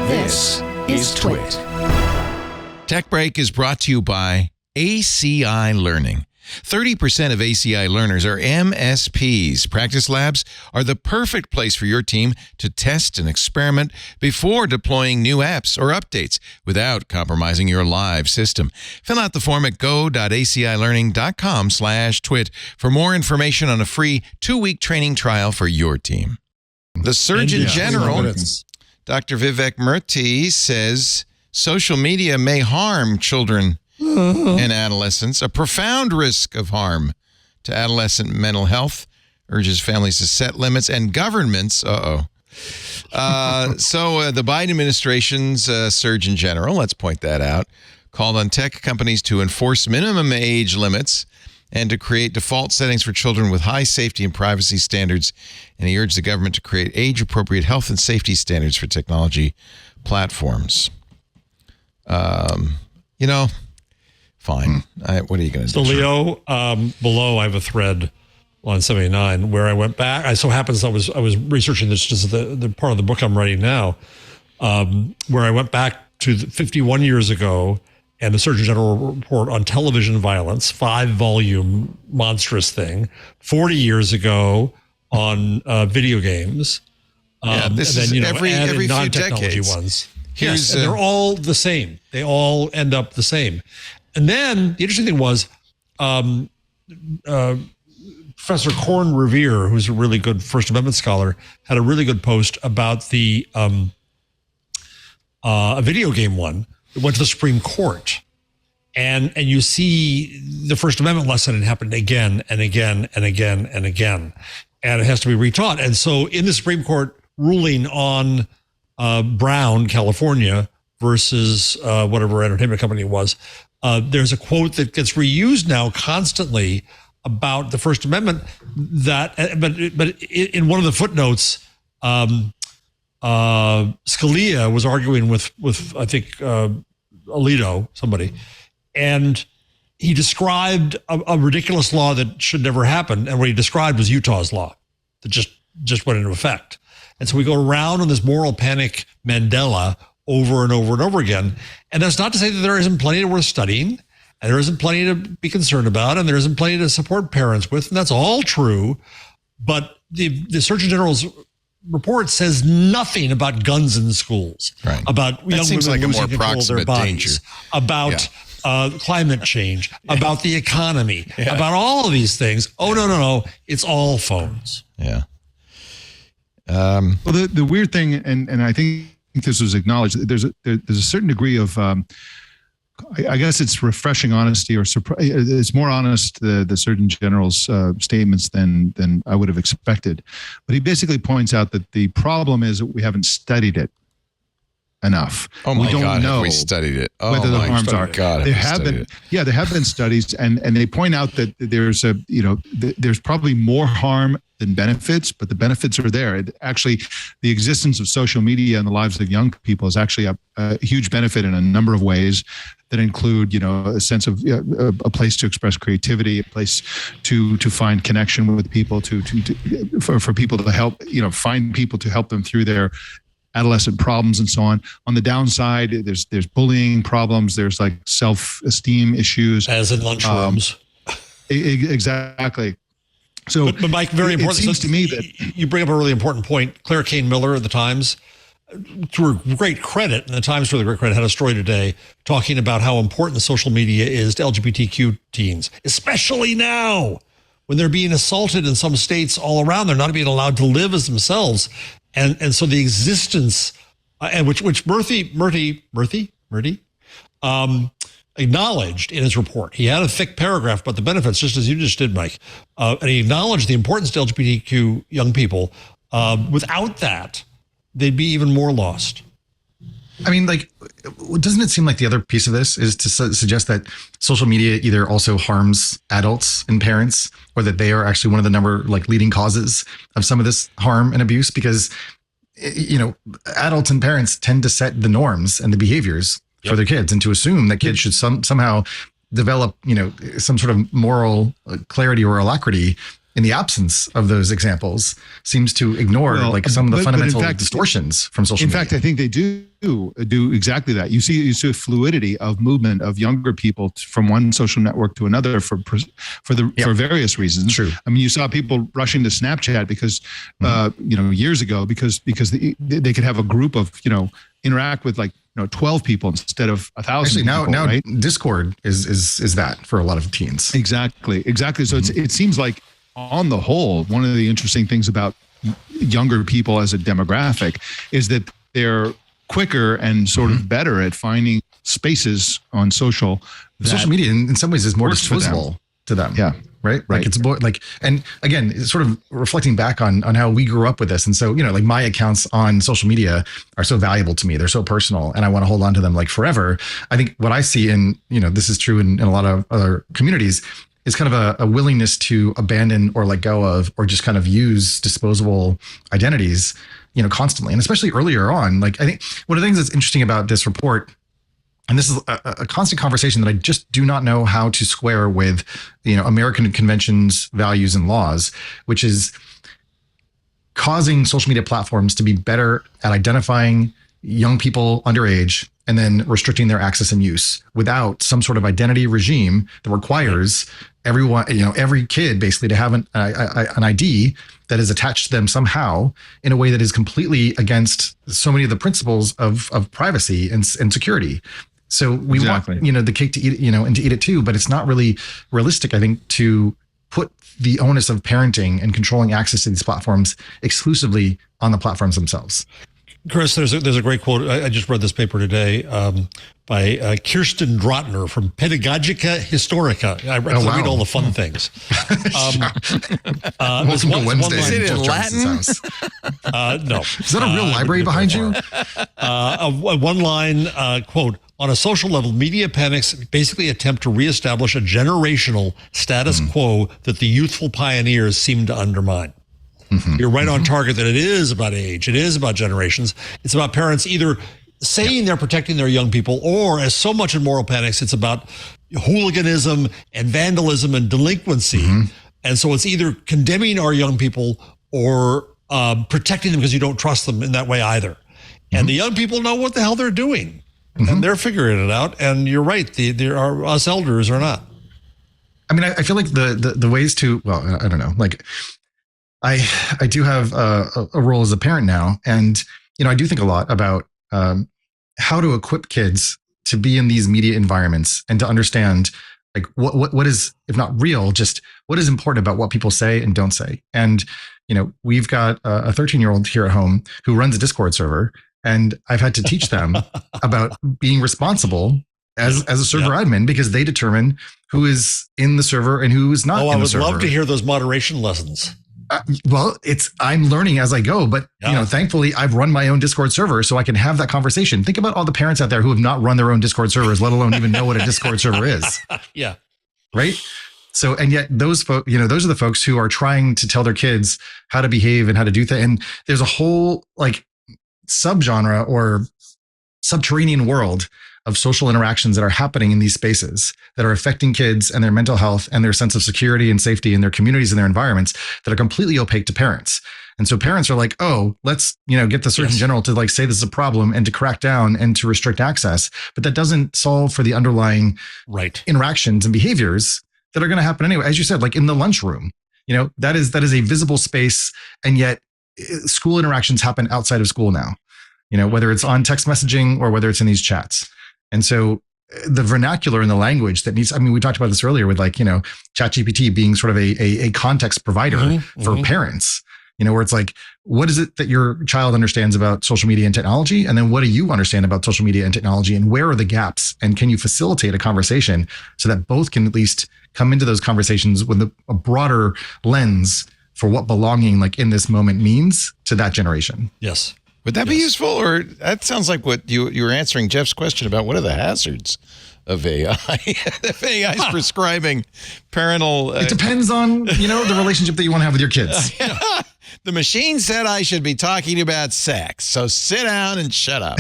This is TWiT. Tech Break is brought to you by ACI Learning. 30% of ACI learners are MSPs. Practice labs are the perfect place for your team to test and experiment before deploying new apps or updates without compromising your live system. Fill out the form at go.acilearning.com/twit for more information on a free 2-week training trial for your team. The Surgeon General, Dr. Vivek Murthy, says social media may harm children and adolescents, a profound risk of harm to adolescent mental health, urges families to set limits, and governments, the Biden administration's Surgeon General, let's point that out, called on tech companies to enforce minimum age limits and to create default settings for children with high safety and privacy standards. And he urged the government to create age-appropriate health and safety standards for technology platforms. Fine. What are you going to do? So, Leo, below I have a thread on 79 where I went back. I so happens I was researching this, just the part of the book I'm writing now, where I went back to 51 years ago and the Surgeon General report on television violence, 5-volume monstrous thing, 40 years ago on video games. This and then, is every few decades. Ones. Yes, and they're all the same. They all end up the same. And then the interesting thing was Professor Corn Revere, who's a really good First Amendment scholar, had a really good post about the a video game one that went to the Supreme Court. And you see the First Amendment lesson, and it happened again and again and again and again. And it has to be retaught. And so in the Supreme Court ruling on Brown, California, versus whatever entertainment company it was, there's a quote that gets reused now constantly about the First Amendment. But in one of the footnotes, Scalia was arguing with I think Alito, somebody, and he described a ridiculous law that should never happen, and what he described was Utah's law that just went into effect. And so we go around on this moral panic Mandela over and over and over again. And that's not to say that there isn't plenty worth studying, and there isn't plenty to be concerned about, and there isn't plenty to support parents with, and that's all true. But the Surgeon General's report says nothing about guns in schools, right, about that young seems women like losing a more control of their proximate bodies, danger. About climate change, about the economy, about all of these things. Oh, no, it's all phones. Yeah. Well, the weird thing, and I think this was acknowledged, there's a certain degree of, I guess it's refreshing honesty, or it's more honest, the Surgeon General's statements than I would have expected. But he basically points out that the problem is that we haven't studied it enough. Oh my we don't God, know have we studied it? Oh whether the my harms are. God, there have been, there have been studies, and they point out that there's there's probably more harm than benefits, but the benefits are there. Actually, the existence of social media in the lives of young people is actually a huge benefit in a number of ways that include, a sense of a place to express creativity, a place to find connection with people, for people to help, find people to help them through their adolescent problems and so on. On the downside, there's bullying problems. There's like self-esteem issues. As in lunchrooms. Exactly. So, but Mike, very important. It seems to me that you bring up a really important point. Claire Kane Miller of the Times, to her great credit, and the Times for the great credit, had a story today talking about how important the social media is to LGBTQ teens, especially now when they're being assaulted in some states all around. They're not being allowed to live as themselves. And so the existence, and which Murthy acknowledged in his report. He had a thick paragraph about the benefits, just as you just did, Mike. And he acknowledged the importance to LGBTQ young people. Without that, they'd be even more lost. I mean, doesn't it seem like the other piece of this is to suggest that social media either also harms adults and parents, or that they are actually one of the leading causes of some of this harm and abuse? Because, adults and parents tend to set the norms and the behaviors for their kids, and to assume that kids should somehow develop, some sort of moral clarity or alacrity in the absence of those examples, seems to ignore some of the fundamental distortions from social media. In fact, I think they do exactly that. You see a fluidity of movement of younger people from one social network to another for various reasons. True. I mean, you saw people rushing to Snapchat because years ago because they could have a group of interact with 12 people instead of 1,000. Actually, now right? Discord is that for a lot of teens. Exactly. So it seems like, on the whole, one of the interesting things about younger people as a demographic is that they're quicker and sort of better at finding spaces on social media in some ways is more disposable to them. Yeah. Right. It's more and again, it's sort of reflecting back on how we grew up with this. And so, my accounts on social media are so valuable to me. They're so personal and I want to hold on to them forever. I think what I see this is true in a lot of other communities, is kind of a willingness to abandon or let go of, or just kind of use disposable identities, constantly. And especially earlier on, I think one of the things that's interesting about this report, and this is a constant conversation that I just do not know how to square with, American conventions, values, and laws, which is causing social media platforms to be better at identifying young people underage and then restricting their access and use without some sort of identity regime that requires everyone, every kid basically to have an ID that is attached to them somehow in a way that is completely against so many of the principles of privacy and security. So we want, the cake to eat, and to eat it too, but it's not really realistic, I think, to put the onus of parenting and controlling access to these platforms exclusively on the platforms themselves. Chris, there's a great quote. I just read this paper today by Kirsten Drottner from Pedagogica Historica. I read all the fun things. Welcome to Wednesday. Is it in Latin? No. Is that a real library behind you? A one-line quote. On a social level, media panics basically attempt to reestablish a generational status quo that the youthful pioneers seem to undermine. You're right on target that it is about age. It is about generations. It's about parents either saying they're protecting their young people, or, as so much in moral panics, it's about hooliganism and vandalism and delinquency. And so it's either condemning our young people or protecting them because you don't trust them in that way either. And the young people know what the hell they're doing. And they're figuring it out. And you're right. There are us elders are not. I mean, I feel like the ways to, well, I don't know, I do have a role as a parent now. And, I do think a lot about how to equip kids to be in these media environments and to understand what is, if not real, just what is important about what people say and don't say. And, we've got a 13-year-old here at home who runs a Discord server. And I've had to teach them about being responsible as a server admin, because they determine who is in the server and who is not in the server. I would love to hear those moderation lessons. I'm learning as I go, but thankfully I've run my own Discord server so I can have that conversation. Think about all the parents out there who have not run their own Discord servers, let alone even know what a Discord server is. Yeah. Right. So, and yet those folks, those are the folks who are trying to tell their kids how to behave and how to do things. And there's a whole subgenre or subterranean world of social interactions that are happening in these spaces that are affecting kids and their mental health and their sense of security and safety in their communities and their environments that are completely opaque to parents. And so parents are like, oh, let's, get the Surgeon General to say this is a problem and to crack down and to restrict access. But that doesn't solve for the underlying interactions and behaviors that are going to happen anyway. As you said, in the lunchroom, that is a visible space. And yet school interactions happen outside of school now, whether it's on text messaging or whether it's in these chats. And so the vernacular and the language that needs, we talked about this earlier with ChatGPT being sort of a context provider for parents, where it's what is it that your child understands about social media and technology? And then what do you understand about social media and technology? And where are the gaps? And can you facilitate a conversation so that both can at least come into those conversations with a broader lens for what belonging in this moment means to that generation? Yes. Would that be useful? Or that sounds like what you were answering Jeff's question about what are the hazards of AI? If AI is prescribing parental... it depends on, the relationship that you want to have with your kids. The machine said I should be talking about sex, so sit down and shut up.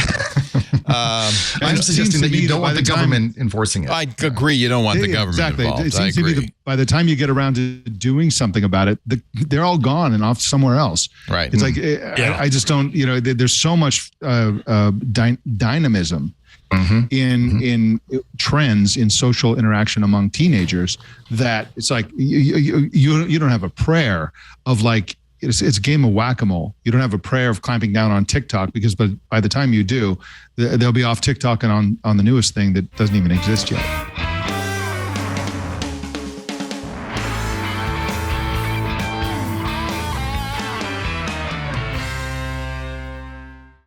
I'm suggesting that you don't want the government enforcing it. I agree. You don't want the government involved. It seems to me by the time you get around to doing something about it, they're all gone and off somewhere else. Right. It's like, I just don't, there's so much dynamism in trends in social interaction among teenagers that it's like you don't have a prayer of like, it's a game of whack-a-mole. You don't have a prayer of clamping down on TikTok because by the time you do, they'll be off TikTok and on the newest thing that doesn't even exist yet.